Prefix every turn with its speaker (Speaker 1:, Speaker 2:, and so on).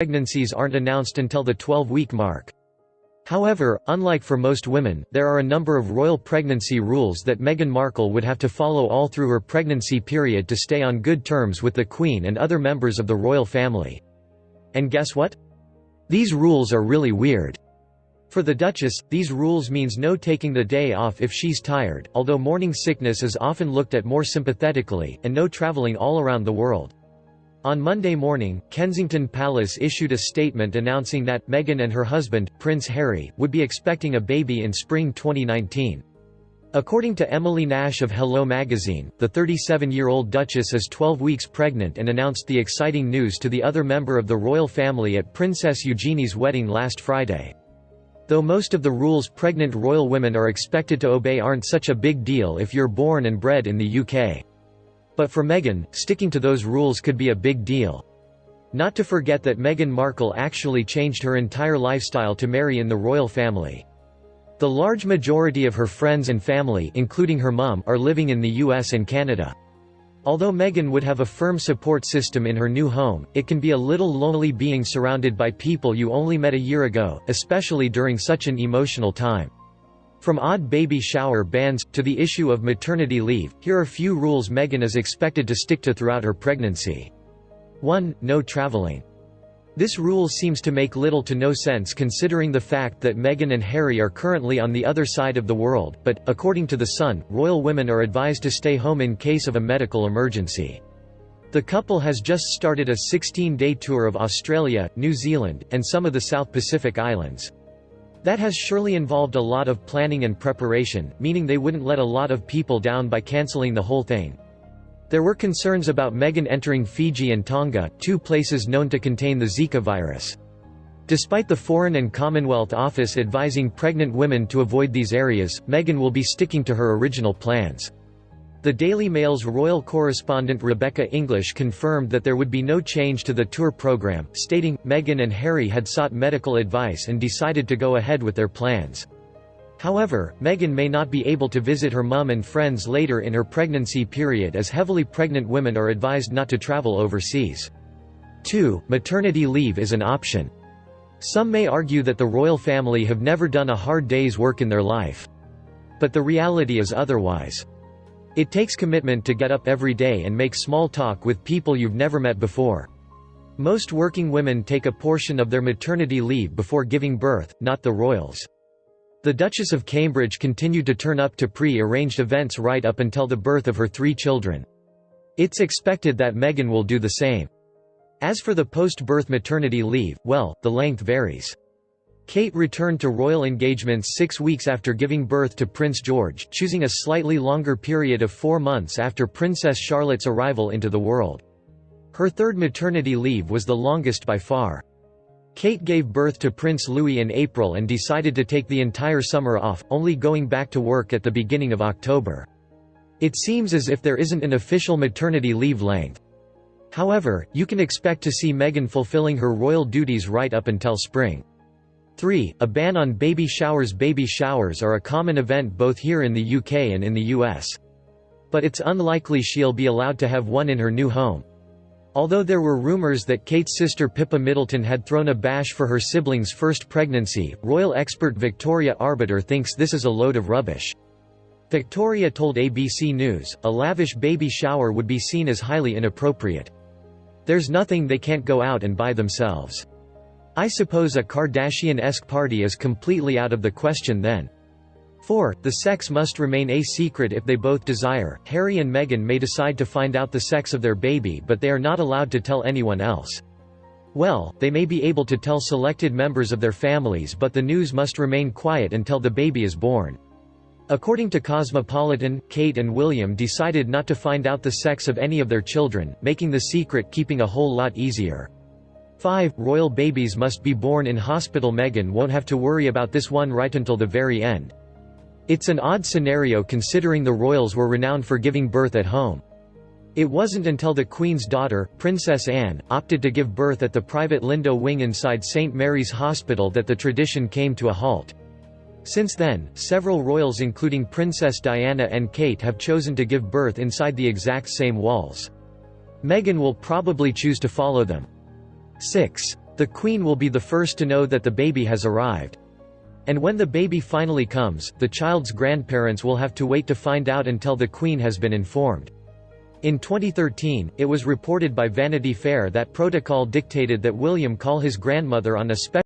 Speaker 1: pregnancies aren't announced until the 12-week mark. However, unlike for most women, there are a number of royal pregnancy rules that Meghan Markle would have to follow all through her pregnancy period to stay on good terms with the Queen and other members of the royal family. And guess what? These rules are really weird. For the Duchess, these rules means no taking the day off if she's tired, although morning sickness is often looked at more sympathetically, and no traveling all around the world. On Monday morning, Kensington Palace issued a statement announcing that Meghan and her husband, Prince Harry, would be expecting a baby in spring 2019. According to Emily Nash of Hello magazine, the 37-year-old Duchess is 12 weeks pregnant and announced the exciting news to the other member of the royal family at Princess Eugenie's wedding last Friday. Though most of the rules pregnant royal women are expected to obey aren't such a big deal if you're born and bred in the UK. But for Meghan, sticking to those rules could be a big deal. Not to forget that Meghan Markle actually changed her entire lifestyle to marry in the royal family. The large majority of her friends and family, including her mum, are living in the US and Canada. Although Meghan would have a firm support system in her new home, it can be a little lonely being surrounded by people you only met a year ago, especially during such an emotional time. From odd baby shower bans, to the issue of maternity leave, here are few rules Meghan is expected to stick to throughout her pregnancy. 1. No traveling. This rule seems to make little to no sense considering the fact that Meghan and Harry are currently on the other side of the world, but, according to The Sun, royal women are advised to stay home in case of a medical emergency. The couple has just started a 16-day tour of Australia, New Zealand, and some of the South Pacific Islands. That has surely involved a lot of planning and preparation, meaning they wouldn't let a lot of people down by cancelling the whole thing. There were concerns about Meghan entering Fiji and Tonga, two places known to contain the Zika virus. Despite the Foreign and Commonwealth Office advising pregnant women to avoid these areas, Meghan will be sticking to her original plans. The Daily Mail's royal correspondent Rebecca English confirmed that there would be no change to the tour program, stating, Meghan and Harry had sought medical advice and decided to go ahead with their plans. However, Meghan may not be able to visit her mum and friends later in her pregnancy period as heavily pregnant women are advised not to travel overseas. 2. Maternity leave is an option. Some may argue that the royal family have never done a hard day's work in their life. But the reality is otherwise. It takes commitment to get up every day and make small talk with people you've never met before. Most working women take a portion of their maternity leave before giving birth, not the royals. The Duchess of Cambridge continued to turn up to pre-arranged events right up until the birth of her 3 children. It's expected that Meghan will do the same. As for the post-birth maternity leave, well, the length varies. Kate returned to royal engagements 6 weeks after giving birth to Prince George, choosing a slightly longer period of 4 months after Princess Charlotte's arrival into the world. Her third maternity leave was the longest by far. Kate gave birth to Prince Louis in April and decided to take the entire summer off, only going back to work at the beginning of October. It seems as if there isn't an official maternity leave length. However, you can expect to see Meghan fulfilling her royal duties right up until spring. 3. A ban on baby showers. Baby showers are a common event both here in the UK and in the US. But it's unlikely she'll be allowed to have one in her new home. Although there were rumours that Kate's sister Pippa Middleton had thrown a bash for her siblings' first pregnancy, royal expert Victoria Arbiter thinks this is a load of rubbish. Victoria told ABC News, a lavish baby shower would be seen as highly inappropriate. There's nothing they can't go out and buy themselves. I suppose a Kardashian-esque party is completely out of the question then. 4. The sex must remain a secret if they both desire. Harry and Meghan may decide to find out the sex of their baby, but they are not allowed to tell anyone else. Well, they may be able to tell selected members of their families, but the news must remain quiet until the baby is born. According to Cosmopolitan, Kate and William decided not to find out the sex of any of their children, making the secret keeping a whole lot easier. 5. Royal babies must be born in hospital. Meghan won't have to worry about this one right until the very end. It's an odd scenario considering the royals were renowned for giving birth at home. It wasn't until the Queen's daughter, Princess Anne, opted to give birth at the private Lindo wing inside St. Mary's Hospital that the tradition came to a halt. Since then, several royals including Princess Diana and Kate have chosen to give birth inside the exact same walls. Meghan will probably choose to follow them. 6. The Queen will be the first to know that the baby has arrived. And when the baby finally comes, the child's grandparents will have to wait to find out until the Queen has been informed. In 2013, it was reported by Vanity Fair that protocol dictated that William call his grandmother on a special